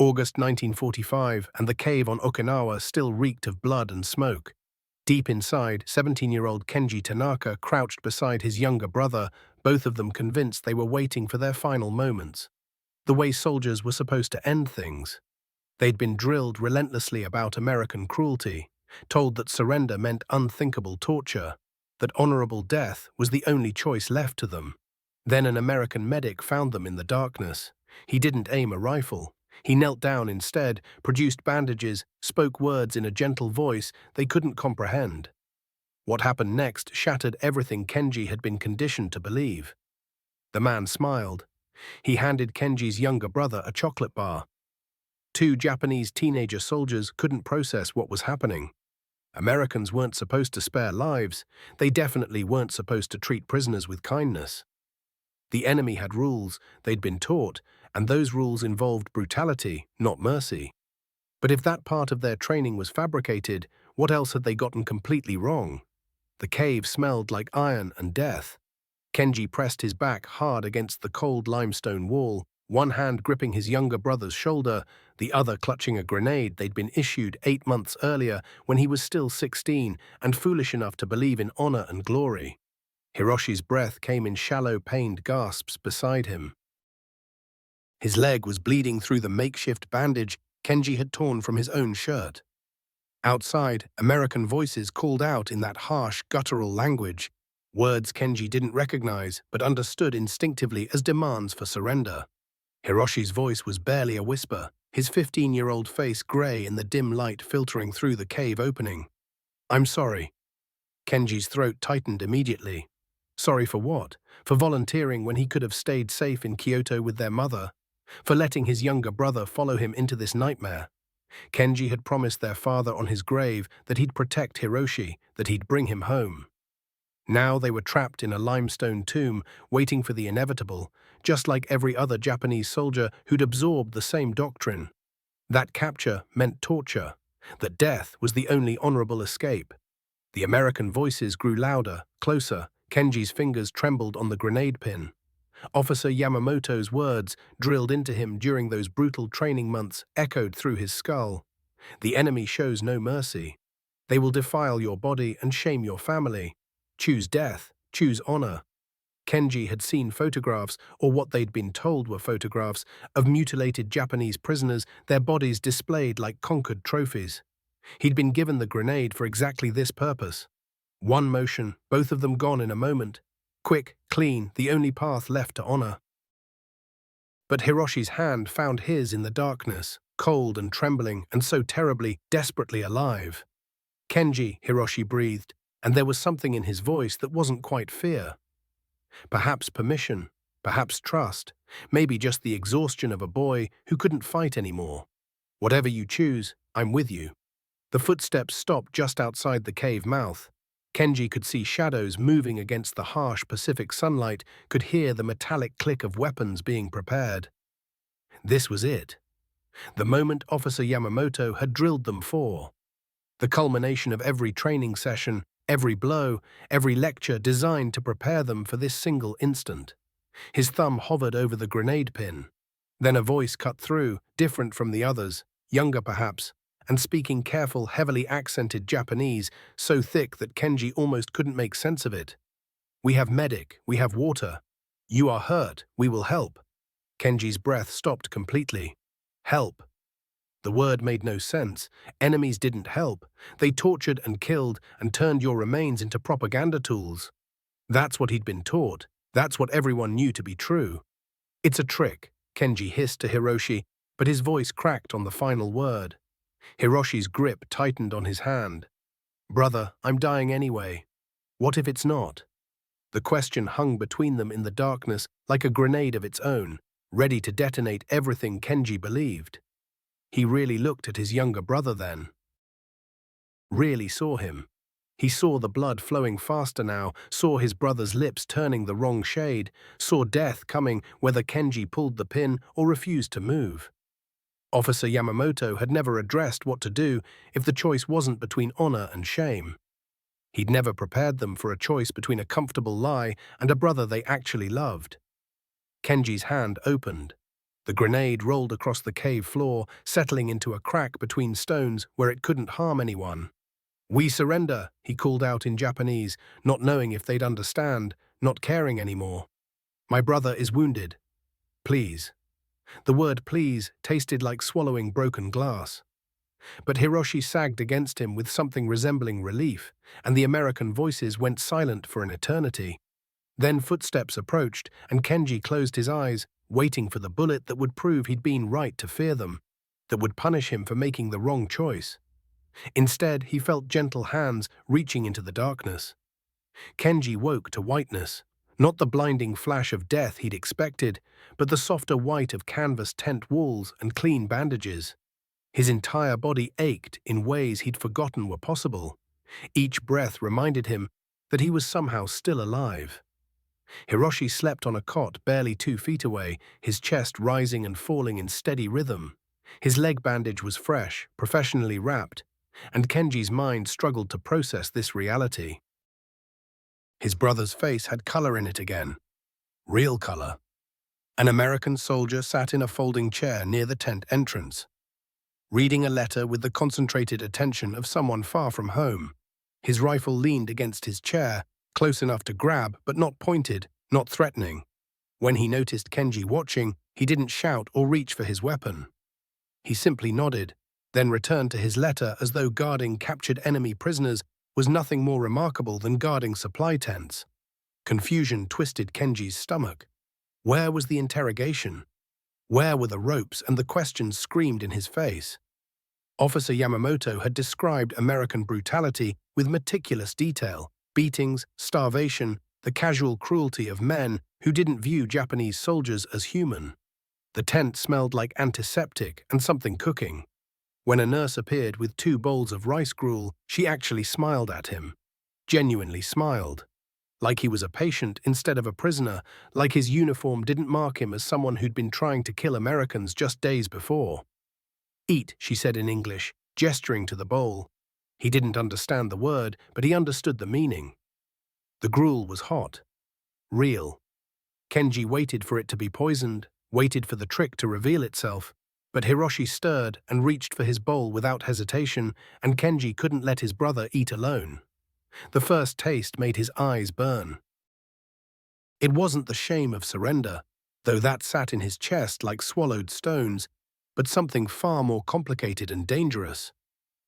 August 1945, and the cave on Okinawa still reeked of blood and smoke. Deep inside, 17-year-old Kenji Tanaka crouched beside his younger brother, both of them convinced they were waiting for their final moments. The way soldiers were supposed to end things. They'd been drilled relentlessly about American cruelty, told that surrender meant unthinkable torture, that honorable death was the only choice left to them. Then an American medic found them in the darkness. He didn't aim a rifle. He knelt down instead, produced bandages, spoke words in a gentle voice they couldn't comprehend. What happened next shattered everything Kenji had been conditioned to believe. The man smiled. He handed Kenji's younger brother a chocolate bar. Two Japanese teenager soldiers couldn't process what was happening. Americans weren't supposed to spare lives. They definitely weren't supposed to treat prisoners with kindness. The enemy had rules they'd been taught, and those rules involved brutality, not mercy. But if that part of their training was fabricated, what else had they gotten completely wrong? The cave smelled like iron and death. Kenji pressed his back hard against the cold limestone wall, one hand gripping his younger brother's shoulder, the other clutching a grenade they'd been issued 8 months earlier when he was still 16 and foolish enough to believe in honor and glory. Hiroshi's breath came in shallow, pained gasps beside him. His leg was bleeding through the makeshift bandage Kenji had torn from his own shirt. Outside, American voices called out in that harsh, guttural language, words Kenji didn't recognize but understood instinctively as demands for surrender. Hiroshi's voice was barely a whisper, his 15-year-old face gray in the dim light filtering through the cave opening. "I'm sorry." Kenji's throat tightened immediately. Sorry for what? For volunteering when he could have stayed safe in Kyoto with their mother? For letting his younger brother follow him into this nightmare? Kenji had promised their father on his grave that he'd protect Hiroshi, that he'd bring him home. Now they were trapped in a limestone tomb, waiting for the inevitable, just like every other Japanese soldier who'd absorbed the same doctrine. That capture meant torture, that death was the only honorable escape. The American voices grew louder, closer. Kenji's fingers trembled on the grenade pin. Officer Yamamoto's words, drilled into him during those brutal training months, echoed through his skull. The enemy shows no mercy. They will defile your body and shame your family. Choose death, choose honor. Kenji had seen photographs, or what they'd been told were photographs, of mutilated Japanese prisoners, their bodies displayed like conquered trophies. He'd been given the grenade for exactly this purpose. One motion, both of them gone in a moment. Quick, clean, the only path left to honor. But Hiroshi's hand found his in the darkness, cold and trembling, and so terribly, desperately alive. "Kenji," Hiroshi breathed, and there was something in his voice that wasn't quite fear. Perhaps permission, perhaps trust, maybe just the exhaustion of a boy who couldn't fight anymore. "Whatever you choose, I'm with you." The footsteps stopped just outside the cave mouth. Kenji could see shadows moving against the harsh Pacific sunlight, could hear the metallic click of weapons being prepared. This was it. The moment Officer Yamamoto had drilled them for. The culmination of every training session, every blow, every lecture designed to prepare them for this single instant. His thumb hovered over the grenade pin. Then a voice cut through, different from the others, younger perhaps, and speaking careful, heavily accented Japanese, so thick that Kenji almost couldn't make sense of it. "We have medic, we have water. You are hurt, we will help." Kenji's breath stopped completely. Help. The word made no sense. Enemies didn't help. They tortured and killed and turned your remains into propaganda tools. That's what he'd been taught. That's what everyone knew to be true. "It's a trick," Kenji hissed to Hiroshi, but his voice cracked on the final word. Hiroshi's grip tightened on his hand. "Brother, I'm dying anyway. What if it's not?" The question hung between them in the darkness like a grenade of its own, ready to detonate everything Kenji believed. He really looked at his younger brother then. Really saw him. He saw the blood flowing faster now, saw his brother's lips turning the wrong shade, saw death coming whether Kenji pulled the pin or refused to move. Officer Yamamoto had never addressed what to do if the choice wasn't between honor and shame. He'd never prepared them for a choice between a comfortable lie and a brother they actually loved. Kenji's hand opened. The grenade rolled across the cave floor, settling into a crack between stones where it couldn't harm anyone. "We surrender," he called out in Japanese, not knowing if they'd understand, not caring anymore. "My brother is wounded. Please." The word please tasted like swallowing broken glass. But Hiroshi sagged against him with something resembling relief, and the American voices went silent for an eternity. Then footsteps approached, and Kenji closed his eyes, waiting for the bullet that would prove he'd been right to fear them, that would punish him for making the wrong choice. Instead, he felt gentle hands reaching into the darkness. Kenji woke to whiteness, not the blinding flash of death he'd expected, but the softer white of canvas tent walls and clean bandages. His entire body ached in ways he'd forgotten were possible. Each breath reminded him that he was somehow still alive. Hiroshi slept on a cot barely 2 feet away, his chest rising and falling in steady rhythm. His leg bandage was fresh, professionally wrapped, and Kenji's mind struggled to process this reality. His brother's face had color in it again. Real color. An American soldier sat in a folding chair near the tent entrance, reading a letter with the concentrated attention of someone far from home. His rifle leaned against his chair, close enough to grab, but not pointed, not threatening. When he noticed Kenji watching, he didn't shout or reach for his weapon. He simply nodded, then returned to his letter as though guarding captured enemy prisoners was nothing more remarkable than guarding supply tents. Confusion twisted Kenji's stomach. Where was the interrogation? Where were the ropes and the questions screamed in his face? Officer Yamamoto had described American brutality with meticulous detail: beatings, starvation, the casual cruelty of men who didn't view Japanese soldiers as human. The tent smelled like antiseptic and something cooking. When a nurse appeared with 2 bowls of rice gruel, she actually smiled at him. Genuinely smiled. Like he was a patient instead of a prisoner, like his uniform didn't mark him as someone who'd been trying to kill Americans just days before. "Eat," she said in English, gesturing to the bowl. He didn't understand the word, but he understood the meaning. The gruel was hot. Real. Kenji waited for it to be poisoned, waited for the trick to reveal itself, but Hiroshi stirred and reached for his bowl without hesitation, and Kenji couldn't let his brother eat alone. The first taste made his eyes burn. It wasn't the shame of surrender, though that sat in his chest like swallowed stones, but something far more complicated and dangerous.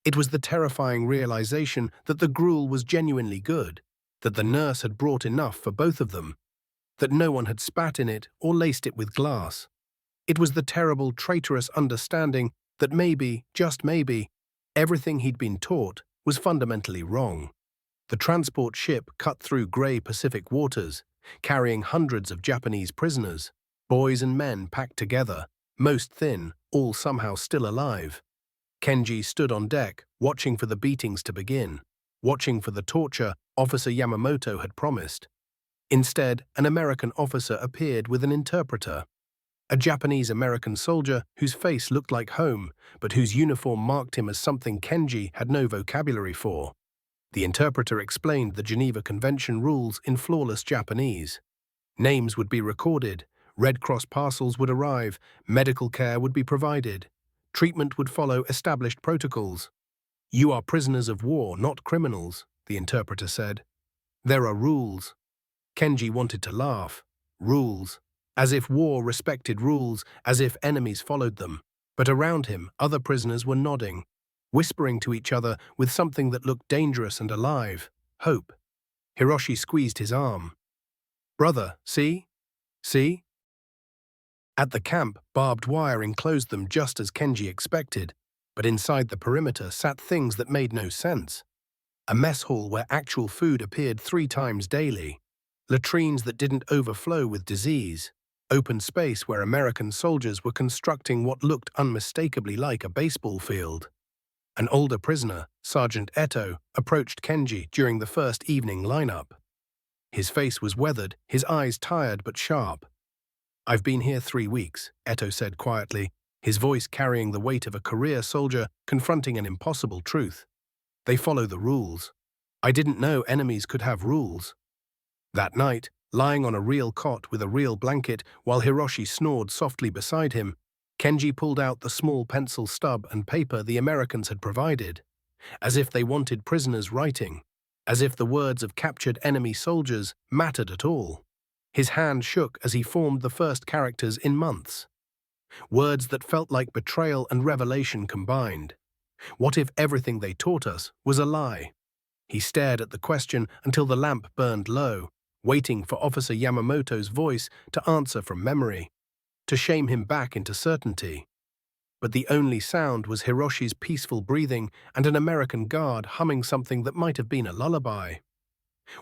It was the terrifying realization that the gruel was genuinely good, that the nurse had brought enough for both of them, that no one had spat in it or laced it with glass. It was the terrible, traitorous understanding that maybe, just maybe, everything he'd been taught was fundamentally wrong. The transport ship cut through grey Pacific waters, carrying hundreds of Japanese prisoners, boys and men packed together, most thin, all somehow still alive. Kenji stood on deck, watching for the beatings to begin, watching for the torture Officer Yamamoto had promised. Instead, an American officer appeared with an interpreter. A Japanese-American soldier whose face looked like home, but whose uniform marked him as something Kenji had no vocabulary for. The interpreter explained the Geneva Convention rules in flawless Japanese. Names would be recorded, Red Cross parcels would arrive, medical care would be provided. Treatment would follow established protocols. "You are prisoners of war, not criminals," the interpreter said. "There are rules." Kenji wanted to laugh. Rules. As if war respected rules, as if enemies followed them. But around him, other prisoners were nodding, whispering to each other with something that looked dangerous and alive: hope. Hiroshi squeezed his arm. "Brother, see? See?" At the camp, barbed wire enclosed them just as Kenji expected, but inside the perimeter sat things that made no sense. A mess hall where actual food appeared 3 times daily. Latrines that didn't overflow with disease. Open space where American soldiers were constructing what looked unmistakably like a baseball field. An older prisoner, Sergeant Eto, approached Kenji during the first evening lineup. His face was weathered, his eyes tired but sharp. "I've been here 3 weeks, Eto said quietly, his voice carrying the weight of a career soldier confronting an impossible truth. "They follow the rules. I didn't know enemies could have rules." That night, Lying on a real cot with a real blanket while Hiroshi snored softly beside him, Kenji pulled out the small pencil stub and paper the Americans had provided, as if they wanted prisoners writing, as if the words of captured enemy soldiers mattered at all. His hand shook as he formed the first characters in months. Words that felt like betrayal and revelation combined. What if everything they taught us was a lie? He stared at the question until the lamp burned low, waiting for Officer Yamamoto's voice to answer from memory, to shame him back into certainty. But the only sound was Hiroshi's peaceful breathing and an American guard humming something that might have been a lullaby.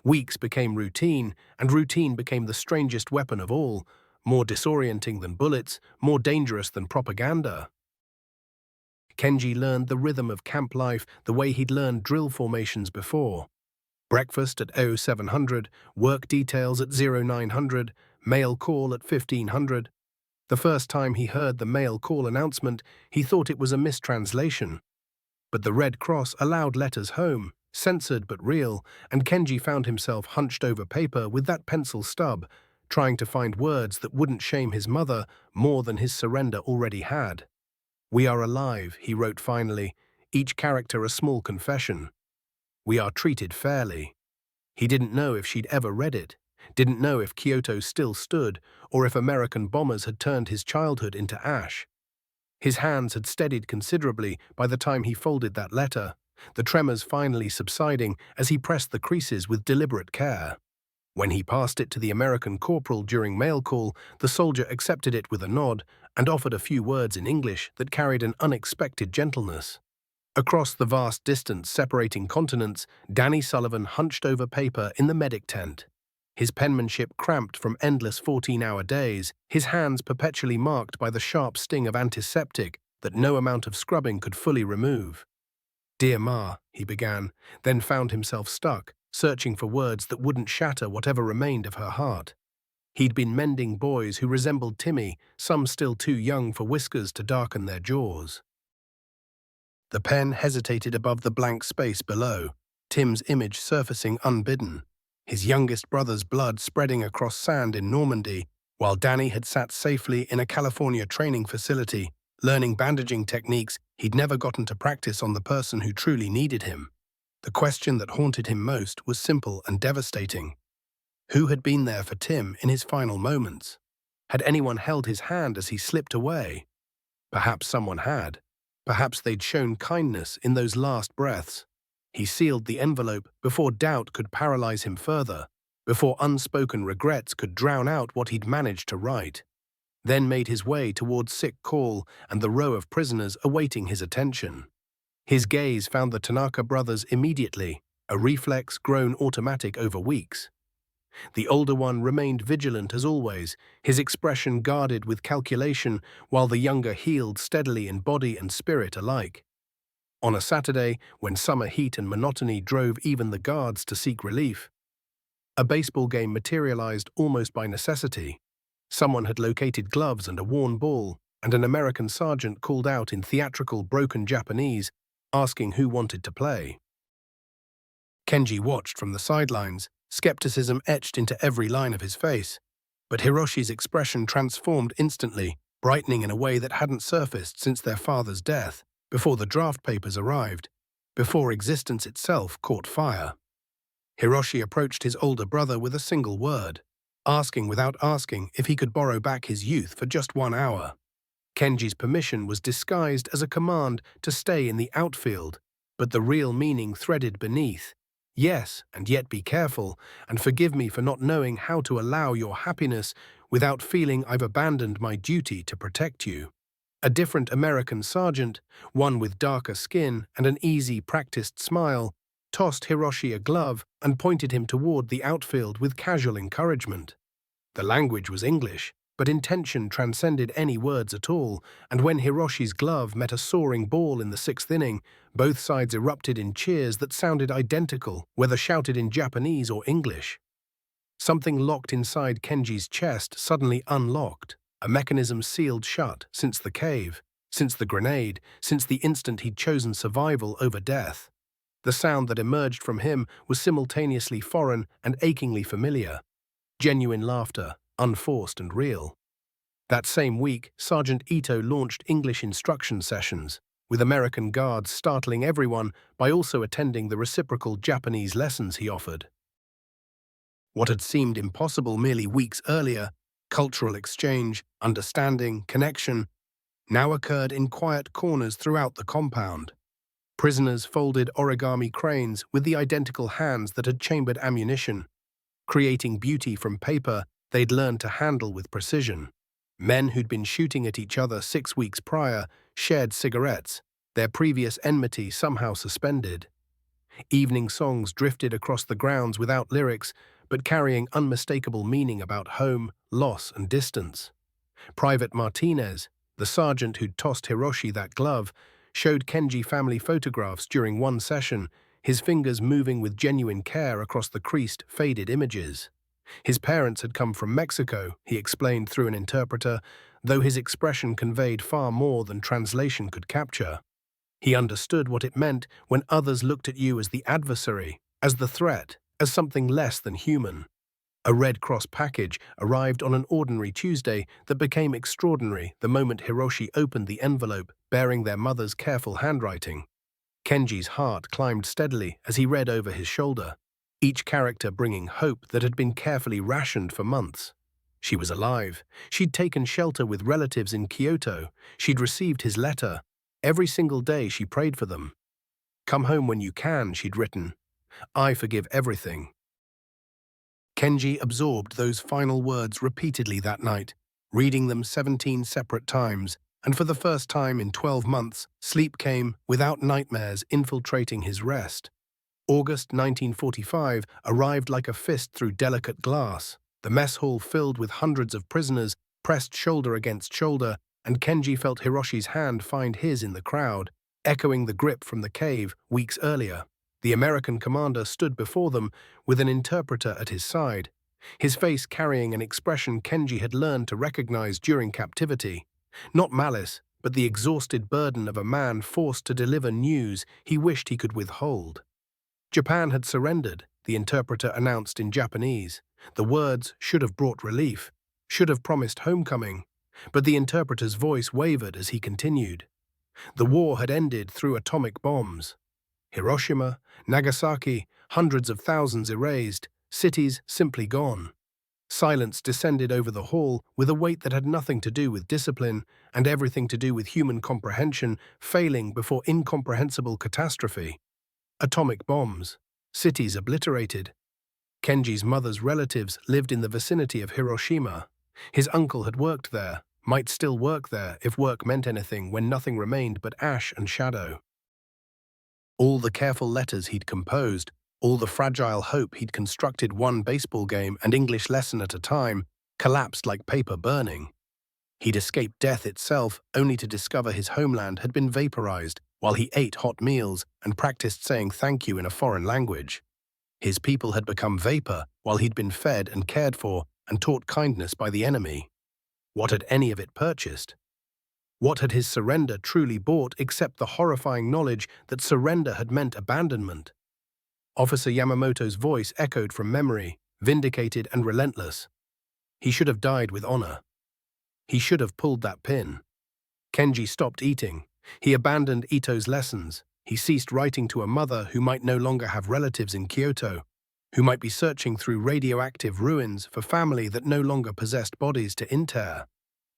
Weeks became routine, and routine became the strangest weapon of all, more disorienting than bullets, more dangerous than propaganda. Kenji learned the rhythm of camp life the way he'd learned drill formations before. Breakfast at 0700, work details at 0900, mail call at 1500. The first time he heard the mail call announcement, he thought it was a mistranslation. But the Red Cross allowed letters home, censored but real, and Kenji found himself hunched over paper with that pencil stub, trying to find words that wouldn't shame his mother more than his surrender already had. "We are alive," he wrote finally, each character a small confession. "We are treated fairly." He didn't know if she'd ever read it, didn't know if Kyoto still stood, or if American bombers had turned his childhood into ash. His hands had steadied considerably by the time he folded that letter, the tremors finally subsiding as he pressed the creases with deliberate care. When he passed it to the American corporal during mail call, the soldier accepted it with a nod and offered a few words in English that carried an unexpected gentleness. Across the vast distance separating continents, Danny Sullivan hunched over paper in the medic tent. His penmanship cramped from endless 14-hour days, his hands perpetually marked by the sharp sting of antiseptic that no amount of scrubbing could fully remove. "Dear Ma," he began, then found himself stuck, searching for words that wouldn't shatter whatever remained of her heart. He'd been mending boys who resembled Timmy, some still too young for whiskers to darken their jaws. The pen hesitated above the blank space below, Tim's image surfacing unbidden, his youngest brother's blood spreading across sand in Normandy, while Danny had sat safely in a California training facility, learning bandaging techniques he'd never gotten to practice on the person who truly needed him. The question that haunted him most was simple and devastating. Who had been there for Tim in his final moments? Had anyone held his hand as he slipped away? Perhaps someone had. Perhaps they'd shown kindness in those last breaths. He sealed the envelope before doubt could paralyze him further, before unspoken regrets could drown out what he'd managed to write, then made his way towards sick call and the row of prisoners awaiting his attention. His gaze found the Tanaka brothers immediately, a reflex grown automatic over weeks. The older one remained vigilant as always, his expression guarded with calculation, while the younger healed steadily in body and spirit alike. On a Saturday, when summer heat and monotony drove even the guards to seek relief, a baseball game materialized almost by necessity. Someone had located gloves and a worn ball, and an American sergeant called out in theatrical broken Japanese, asking who wanted to play. Kenji watched from the sidelines, skepticism etched into every line of his face. But Hiroshi's expression transformed instantly, brightening in a way that hadn't surfaced since their father's death, before the draft papers arrived, before existence itself caught fire. Hiroshi approached his older brother with a single word, asking without asking if he could borrow back his youth for just 1 hour. Kenji's permission was disguised as a command to stay in the outfield, but the real meaning threaded beneath. Yes, and yet be careful, and forgive me for not knowing how to allow your happiness without feeling I've abandoned my duty to protect you. A different American sergeant, one with darker skin and an easy, practiced smile, tossed Hiroshi a glove and pointed him toward the outfield with casual encouragement. The language was English, but intention transcended any words at all, and when Hiroshi's glove met a soaring ball in the 6th inning, both sides erupted in cheers that sounded identical, whether shouted in Japanese or English. Something locked inside Kenji's chest suddenly unlocked, a mechanism sealed shut since the cave, since the grenade, since the instant he'd chosen survival over death. The sound that emerged from him was simultaneously foreign and achingly familiar. Genuine laughter, unforced and real. That same week, Sergeant Ito launched English instruction sessions, with American guards startling everyone by also attending the reciprocal Japanese lessons he offered. What had seemed impossible merely weeks earlier, cultural exchange, understanding, connection, now occurred in quiet corners throughout the compound. Prisoners folded origami cranes with the identical hands that had chambered ammunition, creating beauty from paper they'd learned to handle with precision. Men who'd been shooting at each other 6 weeks prior shared cigarettes, their previous enmity somehow suspended. Evening songs drifted across the grounds without lyrics, but carrying unmistakable meaning about home, loss, and distance. Private Martinez, the sergeant who'd tossed Hiroshi that glove, showed Kenji family photographs during one session, his fingers moving with genuine care across the creased, faded images. His parents had come from Mexico, he explained through an interpreter, though his expression conveyed far more than translation could capture. He understood what it meant when others looked at you as the adversary, as the threat, as something less than human. A Red Cross package arrived on an ordinary Tuesday that became extraordinary the moment Hiroshi opened the envelope bearing their mother's careful handwriting. Kenji's heart climbed steadily as he read over his shoulder, each character bringing hope that had been carefully rationed for months. She was alive. She'd taken shelter with relatives in Kyoto. She'd received his letter. Every single day she prayed for them. "Come home when you can," she'd written. "I forgive everything." Kenji absorbed those final words repeatedly that night, reading them 17 separate times, and for the first time in 12 months, sleep came without nightmares infiltrating his rest. August 1945 arrived like a fist through delicate glass, the mess hall filled with hundreds of prisoners pressed shoulder against shoulder, and Kenji felt Hiroshi's hand find his in the crowd, echoing the grip from the cave weeks earlier. The American commander stood before them with an interpreter at his side, his face carrying an expression Kenji had learned to recognize during captivity. Not malice, but the exhausted burden of a man forced to deliver news he wished he could withhold. Japan had surrendered, the interpreter announced in Japanese. The words should have brought relief, should have promised homecoming, but the interpreter's voice wavered as he continued. The war had ended through atomic bombs. Hiroshima, Nagasaki, hundreds of thousands erased, cities simply gone. Silence descended over the hall with a weight that had nothing to do with discipline and everything to do with human comprehension failing before incomprehensible catastrophe. Atomic bombs, cities obliterated. Kenji's mother's relatives lived in the vicinity of Hiroshima. His uncle had worked there, might still work there if work meant anything when nothing remained but ash and shadow. All the careful letters he'd composed, all the fragile hope he'd constructed one baseball game and English lesson at a time, collapsed like paper burning. He'd escaped death itself only to discover his homeland had been vaporized while he ate hot meals and practiced saying thank you in a foreign language. His people had become vapor while he'd been fed and cared for and taught kindness by the enemy. What had any of it purchased? What had his surrender truly bought except the horrifying knowledge that surrender had meant abandonment? Officer Yamamoto's voice echoed from memory, vindicated and relentless. He should have died with honor. He should have pulled that pin. Kenji stopped eating. He abandoned Ito's lessons. He ceased writing to a mother who might no longer have relatives in Kyoto, who might be searching through radioactive ruins for family that no longer possessed bodies to inter.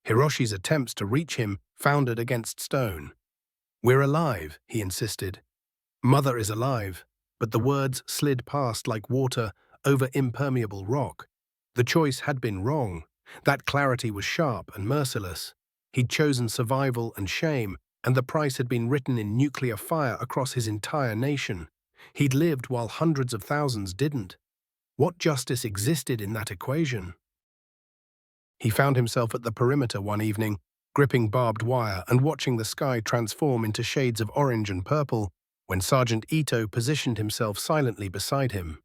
Hiroshi's attempts to reach him foundered against stone. "We're alive," he insisted. "Mother is alive," but the words slid past like water over impermeable rock. The choice had been wrong. That clarity was sharp and merciless. He'd chosen survival and shame, and the price had been written in nuclear fire across his entire nation. He'd lived while hundreds of thousands didn't. What justice existed in that equation? He found himself at the perimeter one evening, gripping barbed wire and watching the sky transform into shades of orange and purple, when Sergeant Ito positioned himself silently beside him.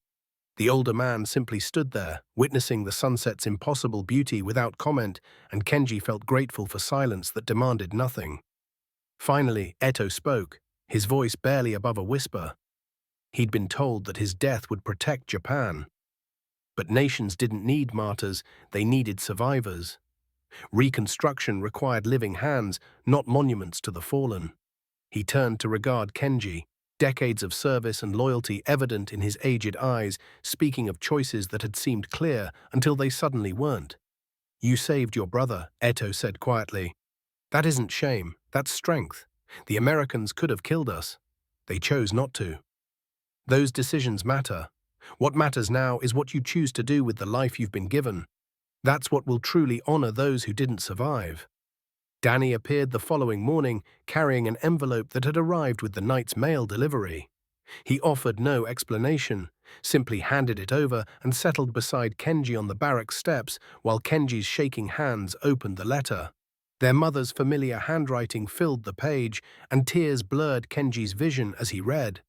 The older man simply stood there, witnessing the sunset's impossible beauty without comment, and Kenji felt grateful for silence that demanded nothing. Finally, Ito spoke, his voice barely above a whisper. He'd been told that his death would protect Japan. But nations didn't need martyrs, they needed survivors. Reconstruction required living hands, not monuments to the fallen. He turned to regard Kenji, decades of service and loyalty evident in his aged eyes, speaking of choices that had seemed clear until they suddenly weren't. "You saved your brother," Eto said quietly. "That isn't shame, that's strength. The Americans could have killed us. They chose not to. Those decisions matter. What matters now is what you choose to do with the life you've been given. That's what will truly honor those who didn't survive." Danny appeared the following morning, carrying an envelope that had arrived with the night's mail delivery. He offered no explanation, simply handed it over and settled beside Kenji on the barracks steps while Kenji's shaking hands opened the letter. Their mother's familiar handwriting filled the page, and tears blurred Kenji's vision as he read.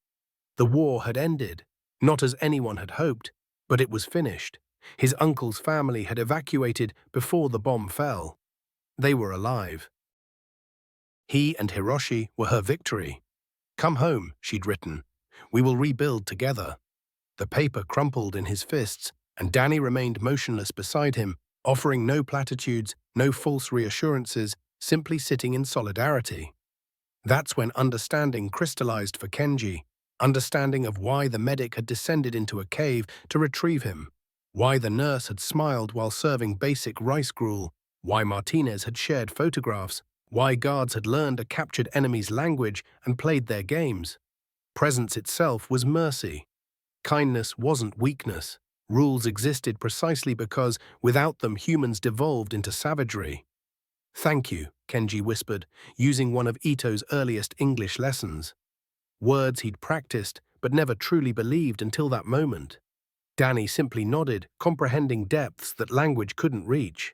The war had ended, not as anyone had hoped, but it was finished. His uncle's family had evacuated before the bomb fell. They were alive. He and Hiroshi were her victory. "Come home," she'd written. "We will rebuild together." The paper crumpled in his fists, and Danny remained motionless beside him, offering no platitudes, no false reassurances, simply sitting in solidarity. That's when understanding crystallized for Kenji, understanding of why the medic had descended into a cave to retrieve him, why the nurse had smiled while serving basic rice gruel, why Martinez had shared photographs, why guards had learned a captured enemy's language and played their games. Presence itself was mercy. Kindness wasn't weakness. Rules existed precisely because, without them, humans devolved into savagery. "Thank you," Kenji whispered, using one of Ito's earliest English lessons. Words he'd practiced, but never truly believed until that moment. Danny simply nodded, comprehending depths that language couldn't reach.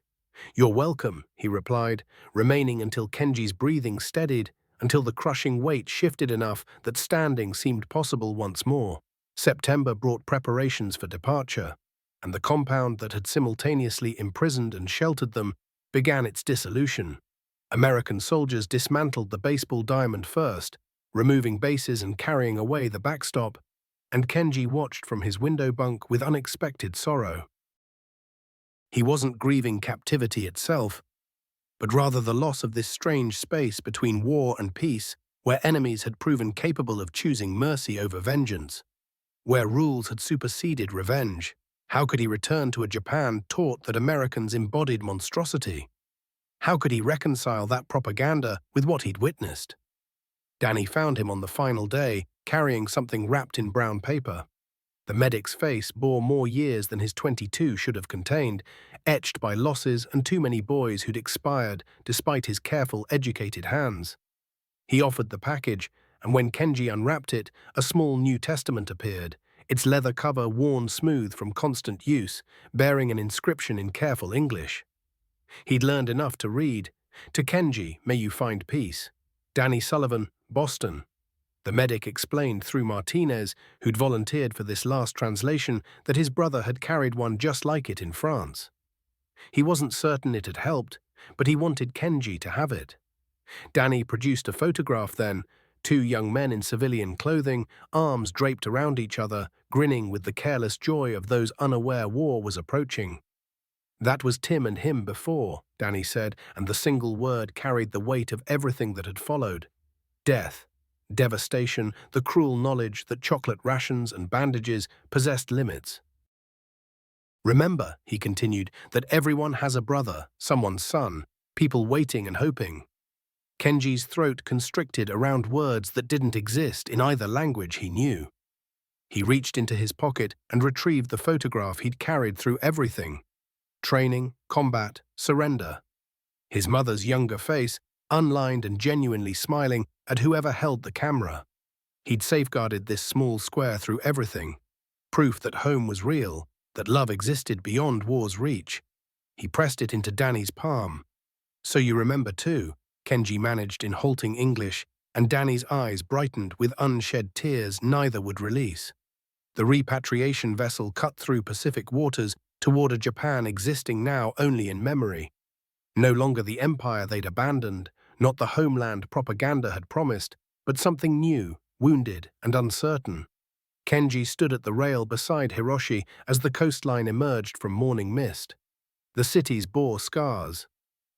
"You're welcome," he replied, remaining until Kenji's breathing steadied, until the crushing weight shifted enough that standing seemed possible once more. September brought preparations for departure, and the compound that had simultaneously imprisoned and sheltered them began its dissolution. American soldiers dismantled the baseball diamond first, removing bases and carrying away the backstop, and Kenji watched from his window bunk with unexpected sorrow. He wasn't grieving captivity itself, but rather the loss of this strange space between war and peace, where enemies had proven capable of choosing mercy over vengeance, where rules had superseded revenge. How could he return to a Japan taught that Americans embodied monstrosity? How could he reconcile that propaganda with what he'd witnessed? Danny found him on the final day, carrying something wrapped in brown paper. The medic's face bore more years than his 22 should have contained, etched by losses and too many boys who'd expired despite his careful, educated hands. He offered the package, and when Kenji unwrapped it, a small New Testament appeared, its leather cover worn smooth from constant use, bearing an inscription in careful English. He'd learned enough to read, "To Kenji, may you find peace. Danny Sullivan, Boston." The medic explained through Martinez, who'd volunteered for this last translation, that his brother had carried one just like it in France. He wasn't certain it had helped, but he wanted Kenji to have it. Danny produced a photograph then, two young men in civilian clothing, arms draped around each other, grinning with the careless joy of those unaware war was approaching. "That was Tim and him before," Danny said, and the single word carried the weight of everything that had followed. Death. Devastation, the cruel knowledge that chocolate rations and bandages possessed limits. "Remember," he continued, "that everyone has a brother, someone's son, people waiting and hoping." Kenji's throat constricted around words that didn't exist in either language he knew. He reached into his pocket and retrieved the photograph he'd carried through everything: training, combat, surrender. His mother's younger face, unlined and genuinely smiling at whoever held the camera. He'd safeguarded this small square through everything, proof that home was real, that love existed beyond war's reach. He pressed it into Danny's palm. "So you remember too," Kenji managed in halting English, and Danny's eyes brightened with unshed tears neither would release. The repatriation vessel cut through Pacific waters toward a Japan existing now only in memory. No longer the empire they'd abandoned, not the homeland propaganda had promised, but something new, wounded and uncertain. Kenji stood at the rail beside Hiroshi as the coastline emerged from morning mist. The cities bore scars.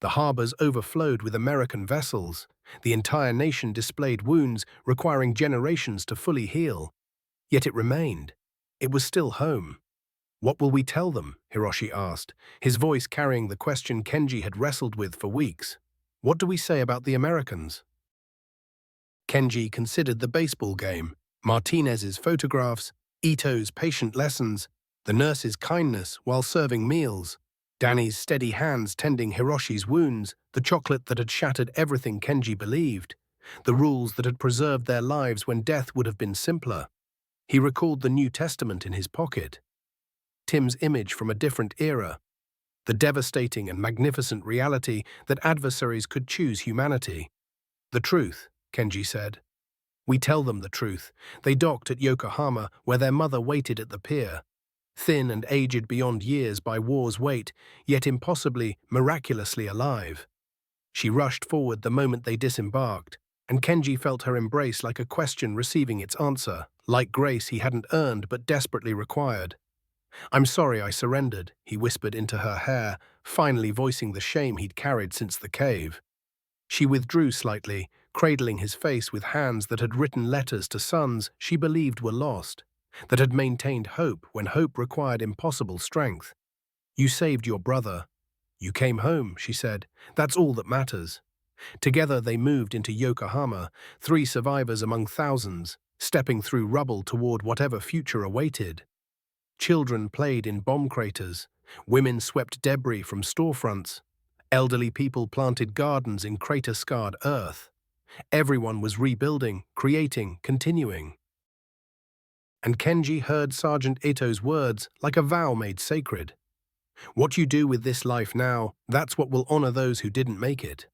The harbors overflowed with American vessels. The entire nation displayed wounds requiring generations to fully heal. Yet it remained. It was still home. "What will we tell them?" Hiroshi asked, his voice carrying the question Kenji had wrestled with for weeks. "What do we say about the Americans?" Kenji considered the baseball game, Martinez's photographs, Ito's patient lessons, the nurse's kindness while serving meals, Danny's steady hands tending Hiroshi's wounds, the chocolate that had shattered everything Kenji believed, the rules that had preserved their lives when death would have been simpler. He recalled the New Testament in his pocket, Tim's image from a different era, the devastating and magnificent reality that adversaries could choose humanity. "The truth," Kenji said. "We tell them the truth." They docked at Yokohama, where their mother waited at the pier. Thin and aged beyond years by war's weight, yet impossibly, miraculously alive. She rushed forward the moment they disembarked, and Kenji felt her embrace like a question receiving its answer, like grace he hadn't earned but desperately required. "I'm sorry I surrendered," he whispered into her hair, finally voicing the shame he'd carried since the cave. She withdrew slightly, cradling his face with hands that had written letters to sons she believed were lost, that had maintained hope when hope required impossible strength. "You saved your brother. You came home," she said. "That's all that matters." Together they moved into Yokohama, 3 survivors among thousands, stepping through rubble toward whatever future awaited. Children played in bomb craters. Women swept debris from storefronts. Elderly people planted gardens in crater-scarred earth. Everyone was rebuilding, creating, continuing. And Kenji heard Sergeant Ito's words like a vow made sacred. "What you do with this life now, that's what will honor those who didn't make it."